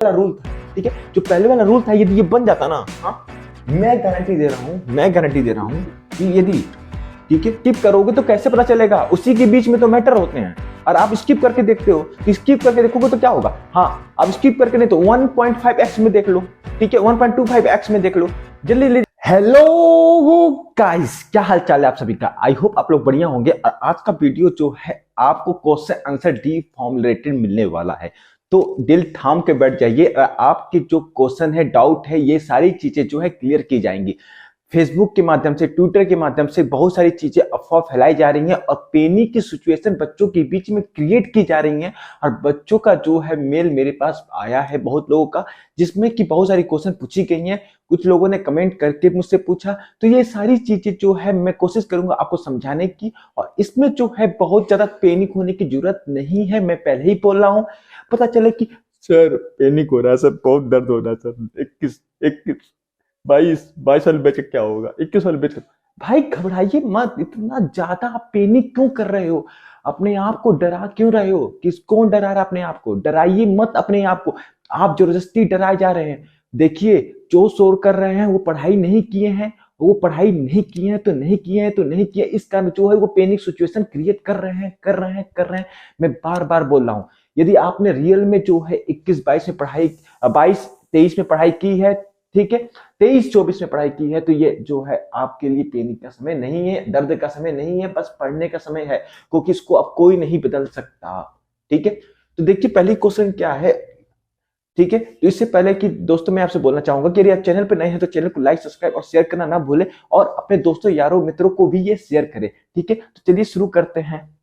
वाला रूल था, ठीक है, जो पहले वाला रूल था, यदि ये बन जाता ना, हाँ, मैं गारंटी दे रहा हूँ कि यदि, ठीक है, स्किप करोगे तो कैसे पता चलेगा, उसी के बीच में तो मैटर होते हैं। और आप स्किप करके देखते हो, तो स्किप करके देखोगे तो क्या होगा, हाँ, आप स्किप करके नहीं तो 1.5x में देख लो, ठीक है, 1.25x में देख लो, जल्दी। हेलो गाइस, क्या हाल चाल है आप सभी का। आई होप आप लोग बढ़िया होंगे। और आज का वीडियो जो है आपको क्वेश्चन आंसर डी फॉर्मुलेटेड मिलने वाला है, तो दिल थाम के बैठ जाइए। आपके जो क्वेश्चन है, डाउट है, ये सारी चीजें जो है क्लियर की जाएंगी। फेसबुक के माध्यम से, ट्विटर के माध्यम से बहुत सारी चीजें अफवाह फैलाई जा रही हैं और पेनी की सिचुएशन बच्चों के बीच में क्रिएट की जा रही हैं। और बच्चों का जो है मेल मेरे पास आया है बहुत लोगों का, जिसमें कि बहुत सारी क्वेश्चन पूछी गई हैं, कुछ लोगों ने कमेंट करके मुझसे पूछा। तो ये सारी चीजें जो है मैं कोशिश करूंगा आपको समझाने की, और इसमें जो है बहुत ज्यादा पैनिक होने की जरूरत नहीं है। मैं पहले ही बोल रहा हूँ, पता चले कि सर पैनिक हो रहा है, सर बहुत दर्द हो रहा है, सर 21 22 साल बेच के क्या होगा, 21 साल बेच के। भाई घबराइए मत, इतना ज्यादा आप पैनिक क्यों कर रहे हो, अपने आप को डरा क्यों रहे हो, कौन डरा रहा है अपने आप को, डराइए मत अपने आप को, आप जबरदस्ती डराए जा रहे हैं। देखिए, जो शोर कर रहे हैं वो पढ़ाई नहीं किए हैं, वो पढ़ाई नहीं किए हैं तो नहीं किए हैं तो नहीं किए, इस कारण जो है वो पैनिक सिचुएशन क्रिएट कर रहे हैं। मैं बार बार बोल रहा हूं, यदि आपने रियल में जो है 21-22 में पढ़ाई, 22-23 में पढ़ाई की है, ठीक है, 23-24 में पढ़ाई की है, तो ये जो है आपके लिए पैनिक का समय नहीं है, दर्द का समय नहीं है, बस पढ़ने का समय है, क्योंकि इसको अब कोई नहीं बदल सकता। ठीक है, तो देखिए पहली क्वेश्चन क्या है। ठीक है, तो इससे पहले कि दोस्तों मैं आपसे बोलना चाहूंगा कि यदि आप चैनल पर नए हैं तो चैनल को लाइक, सब्सक्राइब और शेयर करना ना भूलें, और अपने दोस्तों, यारों, मित्रों को भी ये शेयर करें। ठीक है, तो चलिए शुरू करते हैं।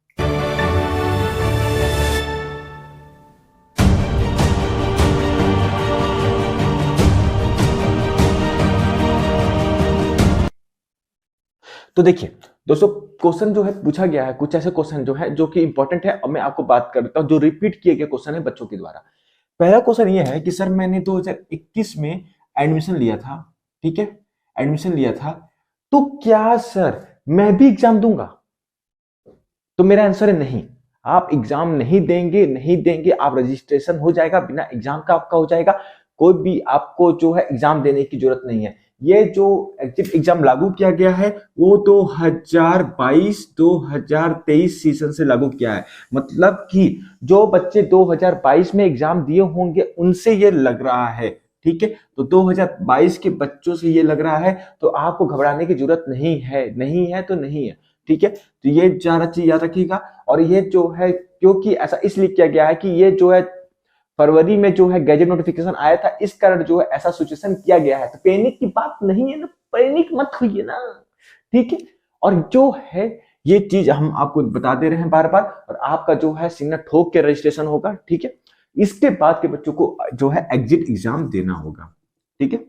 तो देखिए दोस्तों, क्वेश्चन जो है पूछा गया है, कुछ ऐसे क्वेश्चन जो है जो कि इंपॉर्टेंट है, और मैं आपको बात करता हूं जो रिपीट किए गए क्वेश्चन है बच्चों के द्वारा। पहला क्वेश्चन ये है कि सर मैंने 2021 में एडमिशन लिया था, ठीक है, एडमिशन लिया था, तो क्या सर मैं भी एग्जाम दूंगा। तो मेरा आंसर है नहीं, आप एग्जाम नहीं देंगे, आप रजिस्ट्रेशन हो जाएगा, बिना एग्जाम का आपका हो जाएगा, कोई भी आपको जो है एग्जाम देने की जरूरत नहीं है। ये जो एग्जिट एग्जाम लागू किया गया है वो 2022-2023 सीजन से लागू किया है, मतलब कि जो बच्चे 2022 में एग्जाम दिए होंगे उनसे ये लग रहा है। ठीक है, तो 2022 के बच्चों से ये लग रहा है, तो आपको घबराने की जरूरत नहीं है तो नहीं है। ठीक है, तो ये ज्यादा चीज याद रखिएगा। और ये जो है, क्योंकि ऐसा इसलिए किया गया है कि ये जो है फरवरी में जो है गैजेट नोटिफिकेशन आया था, इस कारण जो है ऐसा सिचुएशन किया गया है। तो पैनिक की बात नहीं है ना, पैनिक मत होइए ना। ठीक है, और जो है ये चीज हम आपको बता दे रहे हैं बार बार, और आपका जो है सिग्नल ठोक के रजिस्ट्रेशन होगा। ठीक है, इसके बाद के बच्चों को जो है एग्जिट एग्जाम देना होगा। ठीक है,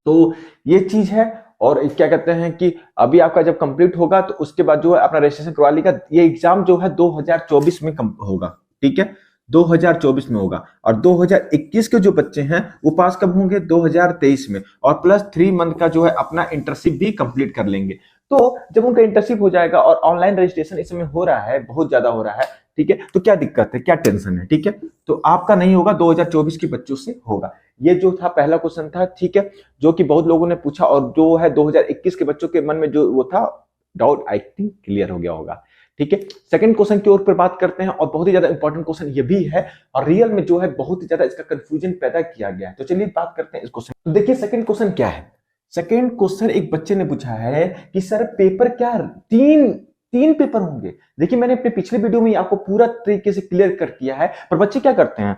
तो ये चीज है। और क्या कहते हैं कि अभी आपका जब कंप्लीट होगा तो उसके बाद जो है अपना रजिस्ट्रेशन करवा लेगा। ये एग्जाम जो है 2024 में होगा। ठीक है, 2024 में होगा। और 2021 के जो बच्चे हैं वो पास कब होंगे, 2023 में, और प्लस 3 मंथ का जो है अपना इंटर्नशिप भी कंप्लीट कर लेंगे। तो जब उनका इंटर्नशिप हो जाएगा, और ऑनलाइन रजिस्ट्रेशन इस समय हो रहा है, बहुत ज्यादा हो रहा है, ठीक है, तो क्या दिक्कत है, क्या टेंशन है। ठीक है, तो आपका नहीं होगा, 2024 के बच्चों से होगा। ये जो था पहला क्वेश्चन था, ठीक है, जो कि बहुत लोगों ने पूछा, और जो है 2021 के बच्चों के मन में जो वो था डाउट, आई थिंक क्लियर हो गया होगा। ठीक है, सेकंड क्वेश्चन की ओर पर बात करते हैं, और बहुत ही ज्यादा इंपॉर्टेंट क्वेश्चन ये भी है, और रियल में जो है बहुत ही ज्यादा इसका कंफ्यूजन पैदा किया गया है। तो चलिए बात करते हैं इस क्वेश्चन। तो देखिए सेकंड क्वेश्चन क्या है। सेकंड क्वेश्चन एक बच्चे ने पूछा है कि सर पेपर क्या तीन तीन पेपर होंगे। देखिए मैंने अपने पिछले वीडियो में आपको पूरा तरीके से क्लियर कर किया है, पर बच्चे क्या करते हैं,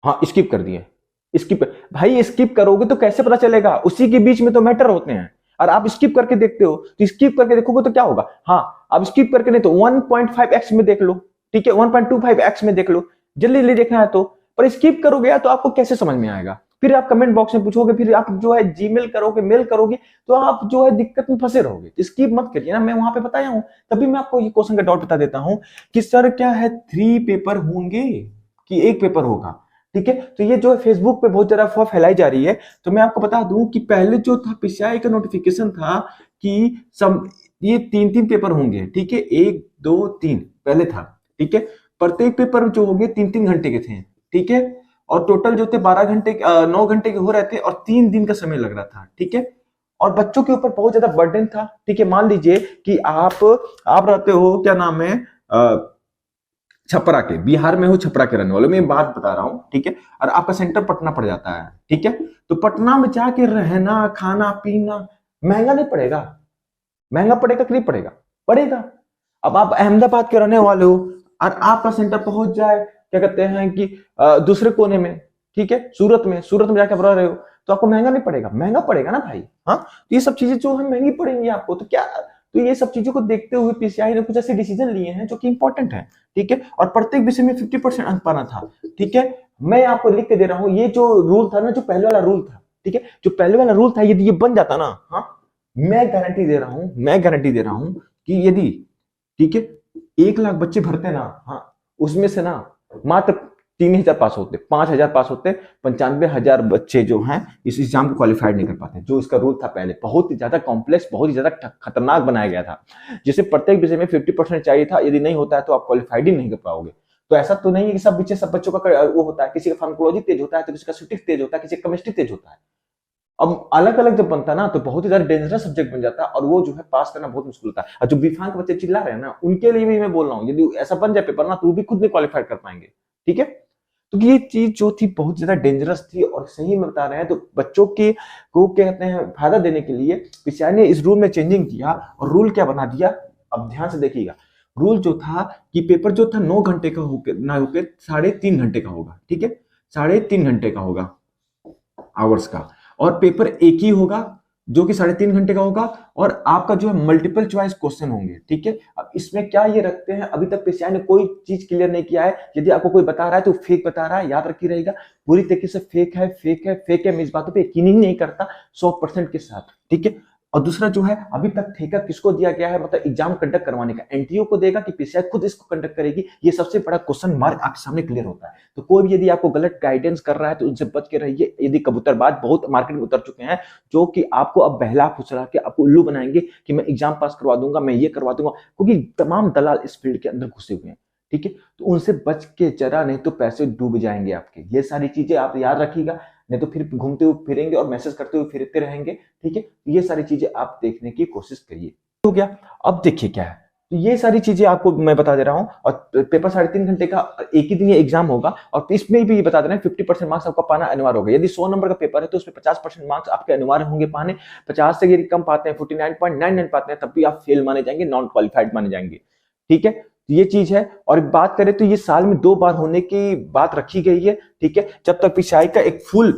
हाँ स्किप कर दिए। स्किप, भाई स्किप करोगे तो कैसे पता चलेगा, उसी के बीच में तो मैटर होते हैं। और आप स्किप करके देखते हो, तो स्किप करके देखोगे तो क्या होगा, हाँ, आप स्किप करके नहीं तो 1.5x में देख लो, ठीक है, 1.25x में देख लो, जल्दी जल्दी देखना है तो। पर स्किप करोगे तो आपको कैसे समझ में आएगा, फिर आप कमेंट बॉक्स में पूछोगे, फिर आप जो है जीमेल करोगे, मेल करोगे, तो आप जो है दिक्कत में फंसे रहोगे। स्किप मत करिए ना, मैं वहां पे बताया हूं, तभी मैं आपको ये क्वेश्चन का डाउट बता देता हूं कि सर क्या है 3 पेपर होंगे कि 1 पेपर होगा। ठीक है, तो ये जो है फेसबुक पे बहुत ज्यादा अफवाह फैलाई जा रही है। तो मैं आपको बता दूं कि पहले जो था पीसीआई का नोटिफिकेशन था कि सब ये 3-3 पेपर होंगे। ठीक है, 1 2 3 पहले था। ठीक है, प्रत्येक पेपर जो होंगे 3-3 घंटे के थे। ठीक है। और टोटल जो थे 12 घंटे 9 घंटे के हो रहे थे और 3 दिन का समय लग रहा था, ठीक है। और बच्चों के ऊपर बहुत ज्यादा बर्डन था, ठीक है। मान लीजिए कि आप रहते हो, क्या नाम है, छपरा के, बिहार में हो, छपरा के रहने वाले, मैं बात बता रहा हूँ, ठीक है। और आपका सेंटर पटना पड़ जाता है, ठीक है। तो पटना में जाके रहना, खाना पीना महंगा नहीं पड़ेगा? महंगा पड़ेगा कि नहीं पड़ेगा? पड़ेगा। अब आप अहमदाबाद के रहने वाले हो और आपका सेंटर पहुंच जाए, क्या कहते हैं कि दूसरे कोने में, ठीक है, सूरत में जाके आप रह रहे हो, तो आपको महंगा नहीं पड़ेगा? महंगा पड़ेगा ना भाई। हाँ, तो ये सब चीजें जो है महंगी पड़ेंगी आपको, तो क्या, तो ये सब चीजों को देखते हुए पीसीआई ने कुछ ऐसे डिसीजन लिए हैं जो कि इंपॉर्टेंट है, ठीक है। और प्रत्येक विषय में 50% अंक पाना था, ठीक है। मैं आपको लिख के दे रहा हूं, ये जो रूल था ना, जो पहले वाला रूल था, ठीक है, जो पहले वाला रूल था, यदि ये बन जाता ना, हाँ, मैं गारंटी दे रहा हूं कि यदि, ठीक है, 1 लाख बच्चे भरते ना, हाँ, उसमें से ना मात्र 3,000 पास होते, 5,000 पास होते, 95,000 बच्चे जो हैं इस एग्जाम को क्वालिफाइड नहीं कर पाते। जो इसका रूल था पहले, बहुत ही ज्यादा कॉम्प्लेक्स, बहुत ही ज्यादा खतरनाक बनाया गया था, जिसे प्रत्येक विषय में 50% चाहिए था। यदि नहीं होता है तो आप क्वालिफाइड ही नहीं कर पाओगे। तो ऐसा तो नहीं है कि सब विषय सब बच्चों का वो होता है, किसी का फार्माकोलॉजी तेज होता है, तो किसी का स्टैटिस्टिक्स तेज होता है, किसी का केमिस्ट्री तेज होता है। अब अलग अलग जब बनता है ना, तो बहुत ही ज्यादा डेंजरस सब्जेक्ट बन जाता है, और वो जो है पास करना बहुत मुश्किल होता है। और जो बीफाम के बच्चे चिल्ला रहे हैं ना, उनके लिए भी मैं बोल रहा हूँ, यदि ऐसा बन जाए पेपर ना, तो वो भी खुद नहीं क्वालिफाइड कर पाएंगे, ठीक है। तो ये चीज जो थी बहुत ज्यादा डेंजरस थी, और सही में बता रहे हैं, तो बच्चों के को क्या कहते हैं, फायदा देने के लिए पीसीआई ने इस रूल में चेंजिंग किया। और रूल क्या बना दिया, अब ध्यान से देखिएगा। रूल जो था कि पेपर जो था 9 घंटे का होकर ना होकर 3.5 घंटे का होगा, ठीक है, 3.5 घंटे का होगा, आवर्स का। और पेपर एक ही होगा जो कि 3.5 घंटे का होगा, और आपका जो है मल्टीपल चॉइस क्वेश्चन होंगे, ठीक है। अब इसमें क्या ये रखते हैं, अभी तक पीसीआई ने कोई चीज क्लियर नहीं किया है। यदि आपको कोई बता रहा है तो फेक बता रहा है, याद रखिए रहेगा, पूरी तरीके से फेक है, फेक है, फेक है। मैं इस बातों पे यकीन ही नहीं करता 100% के साथ, ठीक है। और दूसरा जो है, अभी तक ठेका किसको दिया गया है, मतलब एग्जाम कंडक्ट करवाने का एनटीओ को देगा कि पीसीआई खुद इसको कंडक्ट करेगी? ये सबसे बड़ा क्वेश्चन मार्क आपके सामने क्लियर होता है। तो कोई भी यदि आपको गलत गाइडेंस कर रहा है तो उनसे बच के रहिए। यदि कबूतरबाज बहुत मार्केट में उतर चुके हैं, जो कि आपको अब बहला फुसला के आपको उल्लू बनाएंगे कि मैं एग्जाम पास करवा दूंगा, मैं ये करवा दूंगा, क्योंकि तमाम दलाल इस फील्ड के अंदर घुसे हुए हैं, ठीक है। तो उनसे बच के जरा, नहीं तो पैसे डूब जाएंगे आपके। ये सारी चीजें आप याद रखिएगा, नहीं तो फिर घूमते हुए फिरेंगे और मैसेज करते हुए फिरते रहेंगे, ठीक है। ये सारी चीजें आप देखने की कोशिश करिए। हो गया। अब देखिए क्या है, तो ये सारी चीजें आपको मैं बता दे रहा हूं। और पेपर 3.5 घंटे का, एक ही दिन ये एग्जाम होगा, और इसमें भी ये बता दे रहे हैं 50% मार्क्स आपका पाना अनिवार्य होगा। यदि 100 नंबर का पेपर है तो उसमें 50% मार्क्स आपके अनिवार्य होंगे पाने। 50 से यदि कम पाते हैं, 49.99 पाते हैं, तब भी आप फेल माने जाएंगे, नॉन क्वालिफाइड माने जाएंगे, ठीक है। तो ये चीज है। और बात करें तो ये साल में 2 बार होने की बात रखी गई है, ठीक है। जब तक पीसीआई का एक फुल,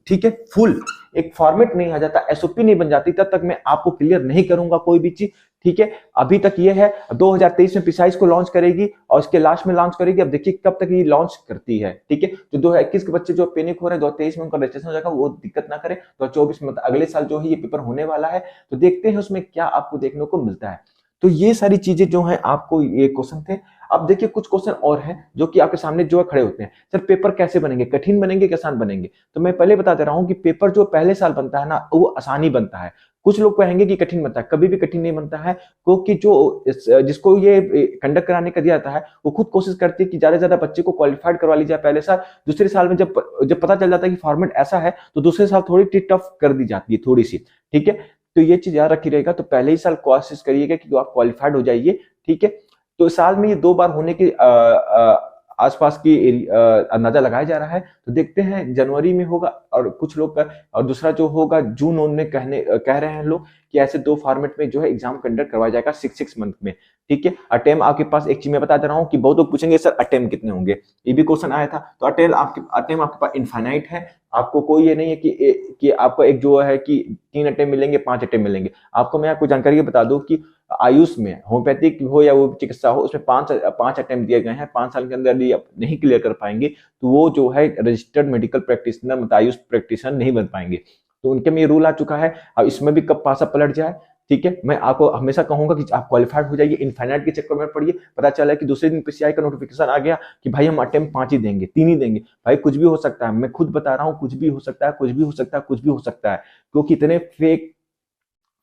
ठीक है, फुल एक फॉर्मेट नहीं आ जाता, एसओपी नहीं बन जाती, तब तक मैं आपको क्लियर नहीं करूंगा कोई भी चीज, ठीक है। अभी तक ये है, 2023 में पीसीआई को लॉन्च करेगी और उसके लास्ट में लॉन्च करेगी। अब देखिए कब तक ये लॉन्च करती है, ठीक है। जो 2021 के बच्चे जो पैनिक हो रहे हैं, 2023 में उनका रजिस्ट्रेशन हो जाएगा, वो दिक्कत ना करे। 2024 में, मतलब अगले साल जो है ये पेपर होने वाला है, तो देखते हैं उसमें क्या आपको देखने को मिलता है। तो ये सारी चीजें जो है, आपको ये क्वेश्चन थे। अब देखिए कुछ क्वेश्चन और हैं जो कि आपके सामने जो है खड़े होते हैं। सर पेपर कैसे बनेंगे, कठिन बनेंगे कि आसान बनेंगे? तो मैं पहले बता दे रहा हूं कि पेपर जो पहले साल बनता है ना, वो आसानी बनता है। कुछ लोग कहेंगे कि कठिन बनता है, कभी भी कठिन नहीं बनता है, क्योंकि जो जिसको ये कंडक्ट कराने का दिया जाता है, वो खुद कोशिश करती है कि ज्यादा से ज्यादा बच्चे को क्वालिफाइड करवा ली जाए पहले साल। दूसरे साल में जब जब पता चल जाता है कि फॉर्मेट ऐसा है, तो दूसरे साल थोड़ी टफ कर दी जाती है, थोड़ी सी, ठीक है। तो ये चीज याद रखी रहेगा। तो पहले ही साल कोशिश करिएगा कि आप क्वालिफाइड हो जाइए, ठीक है। तो साल में ये 2 बार होने के आसपास की अंदाजा लगाया जा रहा है। तो देखते हैं जनवरी में होगा, और कुछ लोग और दूसरा जो होगा जून में कह रहे हैं लोग कि ऐसे 2 फॉर्मेट में जो है एग्जाम कंडक्ट करवाया जाएगा 6 मंथ में, ठीक है। अटेम्प आपके पास, एक चीज मैं बता दे रहा हूँ कि बहुत लोग पूछेंगे सर अटेम्प कितने होंगे, ये भी क्वेश्चन आया था। तो अटेम्प आपके पास इनफाइनाइट है। आपको कोई ये नहीं है कि आपको एक जो है कि 3 अटेम्प मिलेंगे, 5 अटेम्प मिलेंगे। आपको मैं आपको जानकारी बता दूं कि आयुष में, होम्योपैथिक हो या वो चिकित्सा हो, उसमें 5 अटेम्प्ट दिए गए हैं। 5 साल के अंदर यदि आप नहीं क्लियर कर पाएंगे तो वो जो है रजिस्टर्ड मेडिकल प्रैक्टिशनर, मतलब आयुष प्रैक्टिशनर नहीं बन पाएंगे। तो उनके में ये रूल आ चुका है। अब इसमें भी कब पासा पलट जाए, ठीक है। मैं आपको हमेशा कहूंगा कि आप क्वालिफाइड हो जाइए, इनफाइनाइट के चक्कर में पड़िए। पता चला कि दूसरे दिन पीसीआई का नोटिफिकेशन आ गया कि भाई हम अटेम्प्ट 5 ही देंगे, 3 ही देंगे। भाई कुछ भी हो सकता है, मैं खुद बता रहा हूँ, कुछ भी हो सकता है, कुछ भी हो सकता है, कुछ भी हो सकता है, क्योंकि इतने फेक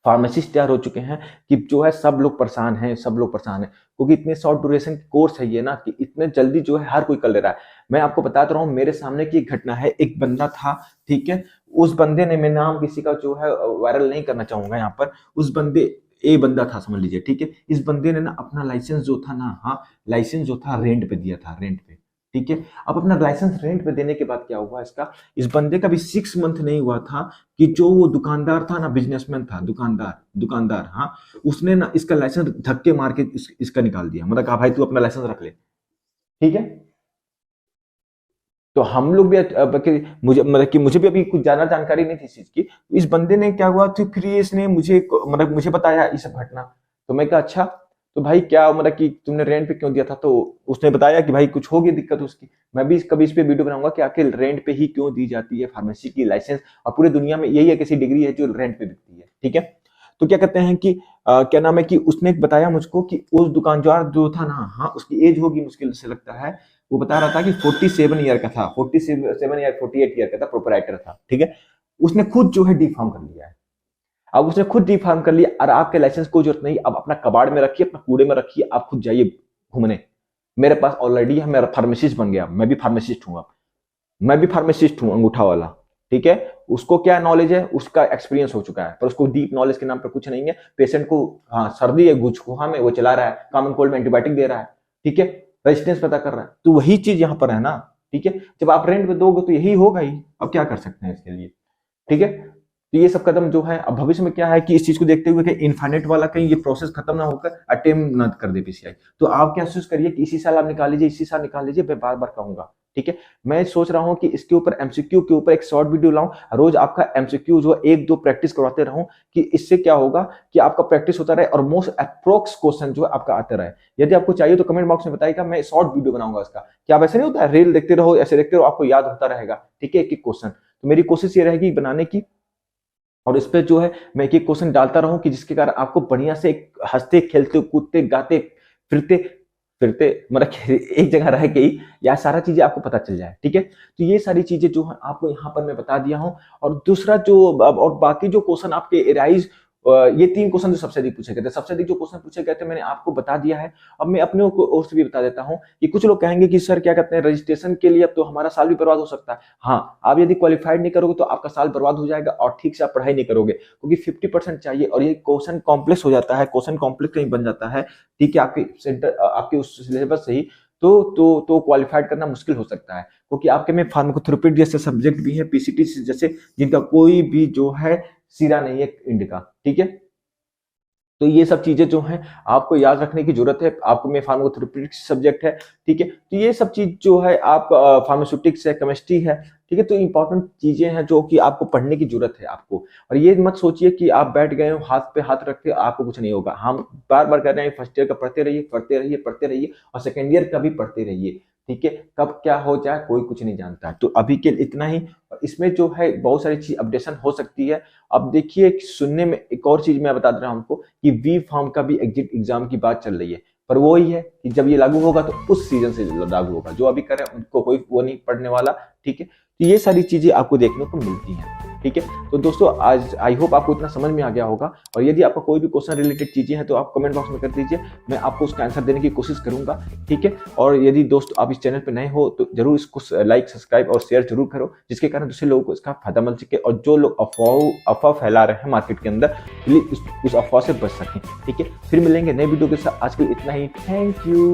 फार्मासिस्ट तैयार हो चुके हैं कि जो है सब लोग परेशान हैं, सब लोग परेशान हैं, क्योंकि इतने शॉर्ट ड्यूरेशन कोर्स है ये ना कि इतने जल्दी जो है हर कोई कर ले रहा है। मैं आपको बताता रहा हूँ, मेरे सामने की एक घटना है। एक बंदा था, ठीक है, उस बंदे ने, मैं नाम किसी का जो है वायरल नहीं करना चाहूंगा यहाँ पर, उस बंदे, ए बंदा था समझ लीजिए, ठीक है, इस बंदे ने ना अपना लाइसेंस जो था ना, हाँ, लाइसेंस जो था रेंट पे दिया था, रेंट पे, ठीक है। अब अपना लाइसेंस रेंट पे देने के बाद क्या हुआ इसका, इस बंदे का भी 6 मंथ नहीं हुआ था कि जो वो दुकानदार था ना, बिजनेसमैन था, दुकानदार, दुकानदार, हाँ, उसने ना इसका लाइसेंस धक्के मार के इसका निकाल दिया। मतलब कहा भाई तू अपना लाइसेंस रख ले, ठीक है। तो हम लोग भी मुझे मतलब कि मुझे भी अभी कुछ ज्यादा जानकारी नहीं थी इस चीज की। इस बंदे ने क्या हुआ, तो फिर इसने मुझे मतलब मुझे बताया ये सब घटना। तो मैं कहा अच्छा, तो भाई क्या मतलब कि तुमने रेंट पे क्यों दिया था? तो उसने बताया कि भाई कुछ हो गई दिक्कत उसकी। मैं भी कभी इस पे वीडियो बनाऊंगा कि आखिर रेंट पे ही क्यों दी जाती है फार्मेसी की लाइसेंस, और पूरी दुनिया में यही एक ऐसी डिग्री है जो रेंट पे बिकती है, ठीक है। तो क्या कहते हैं कि क्या नाम है कि उसने बताया मुझको कि उस दुकानदार जो था ना, हाँ, उसकी एज होगी मुश्किल से लगता है, वो बता रहा था कि 47 ईयर का था, 47 या 48 ईयर का था, प्रोपराइटर था, ठीक है। उसने खुद जो है डी फार्म कर लिया है। अब उसने खुद डी फार्म कर लिया, और आपके लाइसेंस को जरूरत नहीं, अब अपना कबाड़ में रखिए, अपना कूड़े में रखिए, आप खुद जाइए घूमने। मेरे पास ऑलरेडी है, मेरा फार्मासिस्ट बन गया, मैं भी फार्मासिस्ट हूँ, मैं भी फार्मासिस्ट हूँ अंगूठा वाला, ठीक है। उसको क्या नॉलेज है, उसका एक्सपीरियंस हो चुका है, पर उसको डीप नॉलेज के नाम पर कुछ नहीं है। पेशेंट को, हाँ, सर्दी है, गुजखोहा में वो चला रहा है, कॉमन कोल्ड में एंटीबायोटिक दे रहा है, ठीक है, रेजिस्टेंस पता कर रहा है। तो वही चीज यहाँ पर है ना, ठीक है। जब आप रेंट पे दोगे तो यही होगा ही, अब क्या कर सकते हैं इसके लिए, ठीक है। तो ये सब कदम जो है, अब भविष्य में क्या है कि इस चीज को देखते हुए कि इनफाइनाइट वाला कहीं ये प्रोसेस खत्म ना होकर अटेम्प्ट ना कर दे पीसीआई। तो आप क्या कोशिश करिए कि इसी साल आप निकाल लीजिए, इसी साल निकाल लीजिए, मैं बार बार कहूंगा, ठीक है। मैं सोच रहा हूं कि इसके ऊपर एमसीक्यू के ऊपर एक शॉर्ट वीडियो लाऊं, रोज आपका एमसीक्यू जो एक दो प्रैक्टिस करवाते रहूं, कि इससे क्या होगा कि आपका प्रैक्टिस होता रहे और मोस्ट अप्रोक्स क्वेश्चन जो है आपका आते रहे। यदि आपको चाहिए तो कमेंट बॉक्स में बताइएगा, मैं शॉर्ट वीडियो बनाऊंगा इसका। क्या वैसे नहीं होता है, रील देखते रहो, ऐसे देखते रहो, आपको याद होता रहेगा, ठीक है, एक एक क्वेश्चन। तो मेरी कोशिश ये रहेगी बनाने की, और इस पे जो है मैं एक एक क्वेश्चन डालता रहूं कि जिसके कारण आपको बढ़िया से हंसते खेलते कूदते गाते फिरते फिरते मतलब एक जगह रह के ही यह सारा चीजें आपको पता चल जाए, ठीक है। तो ये सारी चीजें जो है आपको यहाँ पर मैं बता दिया हूं। और दूसरा जो, और बाकी जो क्वेश्चन आपके एराइज, ये 3 क्वेश्चन जो सबसे अधिक पूछे गए थे, सबसे अधिक जो क्वेश्चन पूछे गए थे मैंने आपको बता दिया है। अब मैं अपने ओर से भी बता देता हूं कि कुछ लोग कहेंगे कि सर क्या कहते हैं, रजिस्ट्रेशन के लिए अब तो हमारा साल भी बर्बाद हो सकता है। हाँ, आप यदि क्वालिफाइड नहीं करोगे तो आपका साल बर्बाद हो जाएगा, और ठीक से आप पढ़ाई नहीं करोगे, क्योंकि 50% चाहिए, और ये क्वेश्चन कॉम्प्लेक्स हो जाता है, क्वेश्चन कॉम्प्लेक्स कहीं बन जाता है, ठीक है, आपके सेंटर, आपके उस सिलेबस से ही तो क्वालिफाइड करना मुश्किल हो सकता है, क्योंकि आपके में फार्माकोथेरेपी जैसे सब्जेक्ट भी है, पीसीटी जैसे, जिनका कोई भी जो है सिरा नहीं है इंड का, ठीक है। तो ये सब चीजें जो हैं आपको याद रखने की जरूरत है। आपको में फार्माकोथेरेपिटिक्स सब्जेक्ट है, ठीक है। तो ये सब चीज जो है आप, फार्मास्यूटिक्स है, केमिस्ट्री है, ठीक है। तो इंपॉर्टेंट चीजें हैं जो कि आपको पढ़ने की जरूरत है आपको। और ये मत सोचिए कि आप बैठ गए हो हाथ पे हाथ रख के आपको कुछ नहीं होगा। हम बार बार कह रहे हैं, फर्स्ट ईयर का पढ़ते रहिए, पढ़ते रहिए, पढ़ते रहिए, और सेकेंड ईयर का भी पढ़ते रहिए, ठीक है। कब क्या हो जाए कोई कुछ नहीं जानता है। तो अभी के लिए इतना ही। इसमें जो है बहुत सारी चीज अपडेशन हो सकती है। अब देखिए, सुनने में एक और चीज मैं बता दे रहा हूं हमको कि वी फार्म का भी एग्जिट एग्जाम की बात चल रही है, पर वो ही है कि जब ये लागू होगा तो उस सीजन से लागू होगा, जो अभी करें उनको कोई वो नहीं पढ़ने वाला, ठीक है। तो ये सारी चीजें आपको देखने को मिलती हैं, ठीक है। तो दोस्तों, आज आई होप आपको इतना समझ में आ गया होगा। और यदि आपका कोई भी क्वेश्चन रिलेटेड चीजें हैं तो आप कमेंट बॉक्स में कर दीजिए, मैं आपको उसका आंसर देने की कोशिश करूंगा, ठीक है। और यदि दोस्त आप इस चैनल पर नए हो तो जरूर इसको लाइक, सब्सक्राइब और शेयर जरूर करो, जिसके कारण दूसरे लोगों को इसका फायदा मिल सके, और जो लोग अफवाह फैला रहे हैं मार्केट के अंदर, प्लीज उस अफवाह से बच सकें, ठीक है। फिर मिलेंगे नए वीडियो के साथ। आज के लिए इतना ही, थैंक यू।